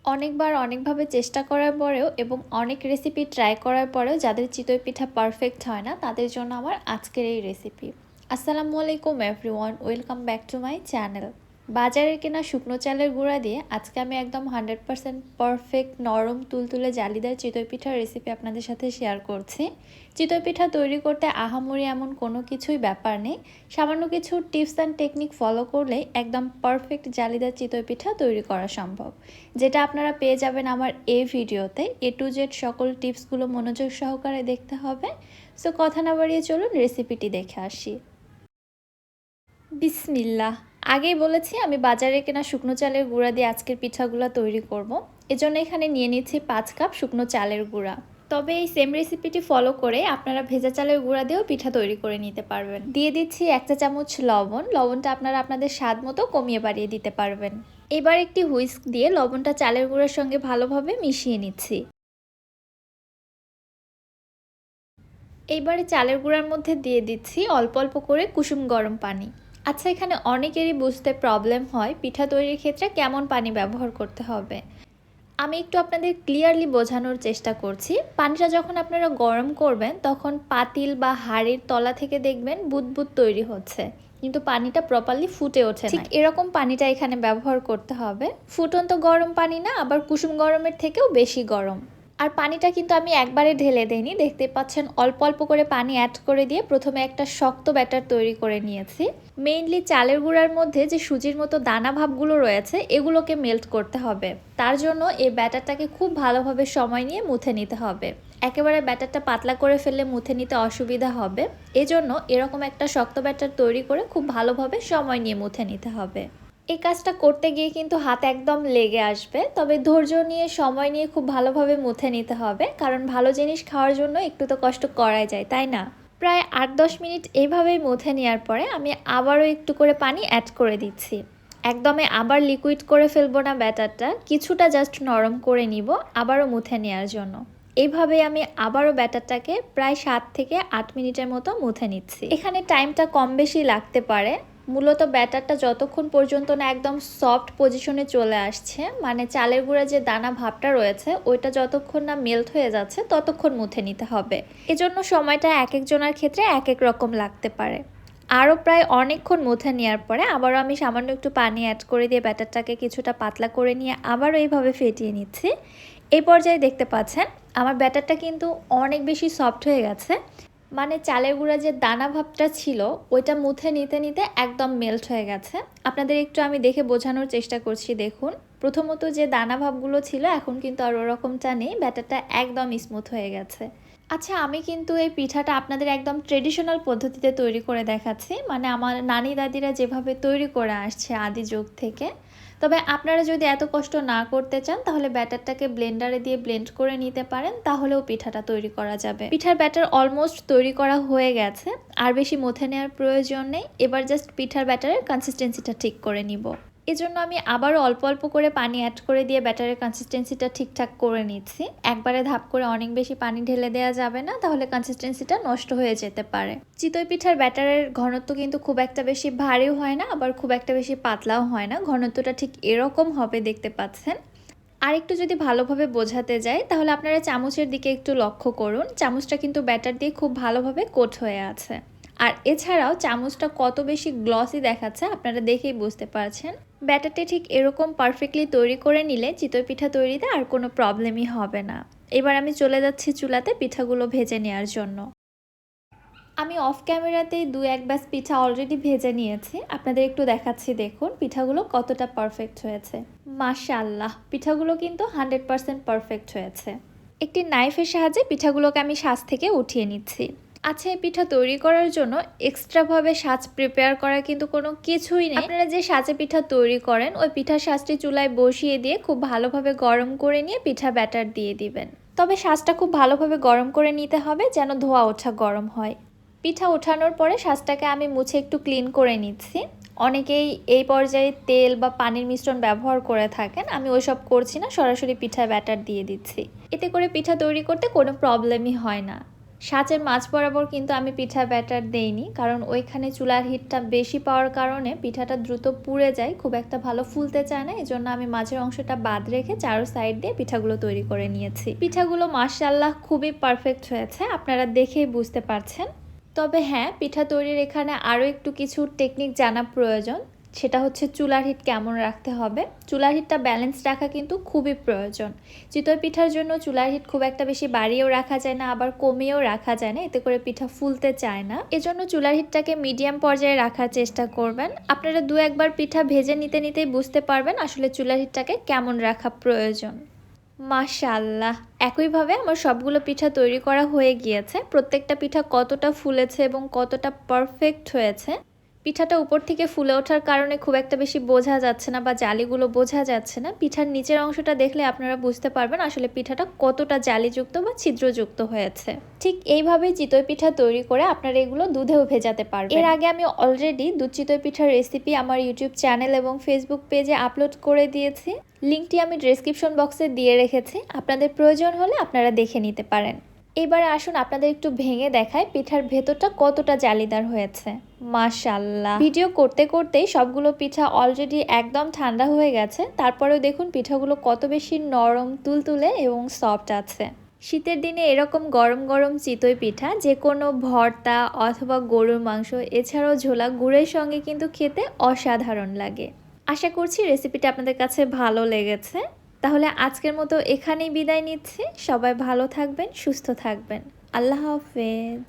অনেকবার অনেকভাবে চেষ্টা করার পরেও এবং অনেক রেসিপি ট্রাই করার পরেও যাদের চিতই পিঠা পারফেক্ট হয় না তাদের জন্য আমার আজকের এই রেসিপি। আসসালামু আলাইকুম everyone, welcome back to my channel. বাজারের কেনা শুকনো চালের গুঁড়া দিয়ে আজকে আমি একদম 100% পারফেক্ট নরম তুলতুলে জালিদার চিতই পিঠার রেসিপি আপনাদের সাথে শেয়ার করছি। চিতই পিঠা তৈরি করতে আহামরি এমন কোনো কিছুই ব্যাপার নেই, সামান্য কিছু টিপস অ্যান্ড টেকনিক ফলো করলেই একদম পারফেক্ট জালিদার চিতই পিঠা তৈরি করা সম্ভব, যেটা আপনারা পেয়ে যাবেন আমার এই ভিডিওতে। এ টু জেড সকল টিপসগুলো মনোযোগ সহকারে দেখতে হবে। সো কথা না বাড়িয়ে চলুন রেসিপিটি দেখে আসি। বিসমিল্লাহ। আগেই বলেছি আমি বাজারে কেনা শুকনো চালের গুঁড়া দিয়ে আজকের পিঠাগুলো তৈরি করব। এজন্য এখানে নিয়ে নিচ্ছি 5 কাপ শুকনো চালের গুঁড়া। তবে এই সেম রেসিপিটি ফলো করে আপনারা ভেজা চালের গুঁড়া দিয়েও পিঠা তৈরি করে নিতে পারবেন। দিয়ে দিচ্ছি 1 চা চামচ লবণ। লবণটা আপনারা আপনাদের স্বাদ মতো কমিয়ে বাড়িয়ে দিতে পারবেন। এবার একটি হুইস্ক দিয়ে লবণটা চালের গুঁড়ার সঙ্গে ভালোভাবে মিশিয়ে নিচ্ছি। এইবারে চালের গুঁড়ার মধ্যে দিয়ে দিচ্ছি অল্প অল্প করে কুসুম গরম পানি। আচ্ছা, এখানে অনেকেরই বুঝতে প্রবলেম হয় পিঠা তৈরির ক্ষেত্রে কেমন পানি ব্যবহার করতে হবে। আমি একটু আপনাদের ক্লিয়ারলি বোঝানোর চেষ্টা করছি। পানিটা যখন আপনারা গরম করবেন তখন পাতিল বা হাঁড়ির তলা থেকে দেখবেন বুদবুদ তৈরি হচ্ছে, কিন্তু পানিটা প্রপারলি ফুটে ওঠে না। ঠিক এরকম পানিটা এখানে ব্যবহার করতে হবে। ফুটন্ত গরম পানি না, আবার কুসুম গরমের থেকেও বেশি গরম। আর পানিটা কিন্তু আমি একবারে ঢেলে দেইনি, দেখতে পাচ্ছেন অল্প অল্প করে পানি অ্যাড করে দিয়ে প্রথমে একটা শক্ত ব্যাটার তৈরি করে নিয়েছি। মেইনলি চালের গুঁড়ার মধ্যে যে সুজির মতো দানা ভাবগুলো রয়েছে এগুলোকে মেল্ট করতে হবে। তার জন্য এই ব্যাটারটাকে খুব ভালোভাবে সময় নিয়ে মুথে নিতে হবে। একেবারে ব্যাটারটা পাতলা করে ফেললে মুথে নিতে অসুবিধা হবে, এজন্য এরকম একটা শক্ত ব্যাটার তৈরি করে খুব ভালোভাবে সময় নিয়ে মুথে নিতে হবে। এই কাজটা করতে গিয়ে কিন্তু হাত একদম লেগে আসবে, তবে ধৈর্য নিয়ে সময় নিয়ে খুব ভালোভাবে মুথে নিতে হবে, কারণ ভালো জিনিস খাওয়ার জন্য একটু তো কষ্ট করাই যায়, তাই না? প্রায় 8-10 মিনিট এইভাবেই মুথে নেওয়ার পরে আমি আবারও একটু করে পানি অ্যাড করে দিচ্ছি। একদমই আবার লিকুইড করে ফেলবো না ব্যাটারটা, কিছুটা জাস্ট নরম করে নিব আবারও মুথে নেওয়ার জন্য। এইভাবেই আমি আবারও ব্যাটারটাকে প্রায় 7 থেকে 8 মিনিটের মতো মুথে নিচ্ছি। এখানে টাইমটা কম বেশি লাগতে পারে। মূলত ব্যাটারটা যতক্ষণ পর্যন্ত না একদম সফট পজিশনে চলে আসছে, মানে চালের গুঁড়া যে দানা ভাবটা রয়েছে ওইটা যতক্ষণ না মেল্ট হয়ে যাচ্ছে ততক্ষণ মুথে নিতে হবে। এজন্য সময়টা এক একজনের ক্ষেত্রে এক এক রকম লাগতে পারে। আরও প্রায় অনেকক্ষণ মুথে নেওয়ার পরে আবারও আমি সামান্য একটু পানি অ্যাড করে দিয়ে ব্যাটারটাকে কিছুটা পাতলা করে নিয়ে আবারও এইভাবে ফেটিয়ে নিচ্ছি। এই পর্যায়ে দেখতে পাচ্ছেন আমার ব্যাটারটা কিন্তু অনেক বেশি সফট হয়ে গেছে, মানে চালের গুঁড়া যে দানা ভাবটা ছিল ওইটা মুথে নিতে নিতে একদম মেল্ট হয়ে গেছে। আপনাদের একটু আমি দেখে বোঝানোর চেষ্টা করছি, দেখুন। প্রথমত যে দানা ভাবগুলো ছিল এখন কিন্তু আর ওরকমটা নেই, ব্যাটারটা একদম স্মুথ হয়ে গেছে। আচ্ছা, আমি কিন্তু এই পিঠাটা আপনাদের একদম ট্রেডিশনাল পদ্ধতিতে তৈরি করে দেখাচ্ছি, মানে আমার নানি দাদিরা যেভাবে তৈরি করে আসছে আদি যুগ থেকে। তবে আপনারা যদি এত কষ্ট না করতে চান তাহলে ব্যাটারটাকে ব্লেন্ডারে দিয়ে ব্লেন্ড করে নিতে পারেন, তাহলেও পিঠাটা তৈরি করা যাবে। পিঠার ব্যাটার অলমোস্ট তৈরি করা হয়ে গেছে, আর বেশি মথে নেওয়ার প্রয়োজন নেই। এবার জাস্ট পিঠার ব্যাটারের কনসিস্টেন্সিটা ঠিক করে নিব। এজন্য আমি আবারও অল্প অল্প করে পানি অ্যাড করে দিয়ে ব্যাটারের কনসিস্টেন্সিটা ঠিকঠাক করে নিচ্ছি। একবারে ধাপ করে অনেক বেশি পানি ঢেলে দেওয়া যাবে না, তাহলে কনসিস্টেন্সিটা নষ্ট হয়ে যেতে পারে। চিতই পিঠার ব্যাটারের ঘনত্ব কিন্তু খুব একটা বেশি ভারীও হয় না, আবার খুব একটা বেশি পাতলাও হয় না, ঘনত্বটা ঠিক এরকম হবে, দেখতে পাচ্ছেন। আর একটু যদি ভালোভাবে বোঝাতে যাই তাহলে আপনারা চামচের দিকে একটু লক্ষ্য করুন, চামচটা কিন্তু ব্যাটার দিয়ে খুব ভালোভাবে কোট হয়ে আছে। আর এছাড়াও চামচটা কত বেশি গ্লসি দেখাচ্ছে আপনারা দেখেই বুঝতে পারছেন। ব্যাটারটি ঠিক এরকম পারফেক্টলি তৈরি করে নিলে চিতই পিঠা তৈরিতে আর কোনো প্রবলেমই হবে না। এবার আমি চলে যাচ্ছি চুলাতে পিঠাগুলো ভেজে নেওয়ার জন্য। আমি অফ ক্যামেরাতেই 2-1 ব্যাচ পিঠা অলরেডি ভেজে নিয়েছি, আপনাদের একটু দেখাচ্ছি, দেখুন পিঠাগুলো কতটা পারফেক্ট হয়েছে। মাশাআল্লাহ, পিঠাগুলো কিন্তু 100% পারফেক্ট হয়েছে। একটি নাইফের সাহায্যে পিঠাগুলোকে আমি সাজ থেকে উঠিয়ে নিচ্ছি। আচ্ছা, এই পিঠা তৈরি করার জন্য এক্সট্রাভাবে সাজ প্রিপেয়ার করার কিন্তু কোনো কিছুই নেই। আপনারা যে সাজে পিঠা তৈরি করেন ওই পিঠার সাজটি চুলায় বসিয়ে দিয়ে খুব ভালোভাবে গরম করে নিয়ে পিঠা ব্যাটার দিয়ে দিবেন। তবে সাজটা খুব ভালোভাবে গরম করে নিতে হবে, যেন ধোয়া ওঠা গরম হয়। পিঠা ওঠানোর পরে সাজটাকে আমি মুছে একটু ক্লিন করে নিচ্ছি। অনেকেই এই পর্যায়ে তেল বা পানির মিশ্রণ ব্যবহার করে থাকেন, আমি ওইসব করছি না, সরাসরি পিঠায় ব্যাটার দিয়ে দিচ্ছি। এতে করে পিঠা তৈরি করতে কোনো প্রবলেমই হয় না। সাঁচের মাঝ বরাবর কিন্তু আমি পিঠা ব্যাটার দেইনি, কারণ ওইখানে চুলার হিটটা বেশি পাওয়ার কারণে পিঠাটা দ্রুত পুড়ে যায়, খুব একটা ভালো ফুলতে চায় না। এজন্য আমি মাঝের অংশটা বাদ রেখে চারো সাইড দিয়ে পিঠাগুলো তৈরি করে নিয়েছি। পিঠাগুলো মাশাআল্লাহ খুবই পারফেক্ট হয়েছে, আপনারা দেখেই বুঝতে পারছেন। তবে হ্যাঁ, পিঠা তৈরির এখানে আরও একটু কিছু টেকনিক জানা প্রয়োজন। সেটা হচ্ছে চুলার হিট কেমন রাখতে হবে। চুলার হিটটা ব্যালেন্স রাখা কিন্তু খুবই প্রয়োজন। চিতই পিঠার জন্য চুলার হিট খুব একটা বেশি বাড়িয়েও রাখা যায় না, আবার কমিয়েও রাখা যায় না, এতে করে পিঠা ফুলতে চায় না। এজন্য চুলার হিটটাকে মিডিয়াম পর্যায়ে রাখার চেষ্টা করবেন। আপনারা দু একবার পিঠা ভেজে নিতে নিতেই বুঝতে পারবেন আসলে চুলার হিটটাকে কেমন রাখা প্রয়োজন। মাশাআল্লাহ, একইভাবে আমার সবগুলো পিঠা তৈরি করা হয়ে গিয়েছে। প্রত্যেকটা পিঠা কতটা ফুলেছে এবং কতটা পারফেক্ট হয়েছে, পিঠাটা উপর থেকে ফুলে ওঠার কারণে খুব একটা বেশি বোঝা যাচ্ছে না বা জালিগুলো বোঝা যাচ্ছে না। পিঠার নিচের অংশটা দেখলে আপনারা বুঝতে পারবেন আসলে পিঠাটা কতটা জালিযুক্ত বা ছিদ্রযুক্ত হয়েছে। ঠিক এইভাবেই চিতই পিঠা তৈরি করে আপনারা এগুলো দুধেও ভেজাতে পারবেন। এর আগে আমি অলরেডি দুধ চিতই পিঠার রেসিপি আমার ইউটিউব চ্যানেল এবং ফেসবুক পেজে আপলোড করে দিয়েছি। লিঙ্কটি আমি ডেসক্রিপশন বক্সে দিয়ে রেখেছি, আপনাদের প্রয়োজন হলে আপনারা দেখে নিতে পারেন। এবারে আসুন আপনাদের একটু ভেঙে দেখায় পিঠার ভেতরটা কতটা জালিদার হয়েছে। মাশাআল্লাহ, ভিডিও করতে করতেই সবগুলো পিঠা অলরেডি একদম ঠান্ডা হয়ে গেছে, তারপরেও দেখুন পিঠাগুলো কত বেশি নরম, তুলতুলে এবং সফট আছে। শীতের দিনে এরকম গরম গরম চিতই পিঠা যে কোনো ভর্তা অথবা গরুর মাংস এছাড়াও ঝোলা গুড়ের সঙ্গে কিন্তু খেতে অসাধারণ লাগে। আশা করছি রেসিপিটা আপনাদের কাছে ভালো লেগেছে। তাহলে আজকের মতো এখানেই বিদায় নিচ্ছি। সবাই ভালো থাকবেন, সুস্থ থাকবেন। আল্লাহ হাফেজ।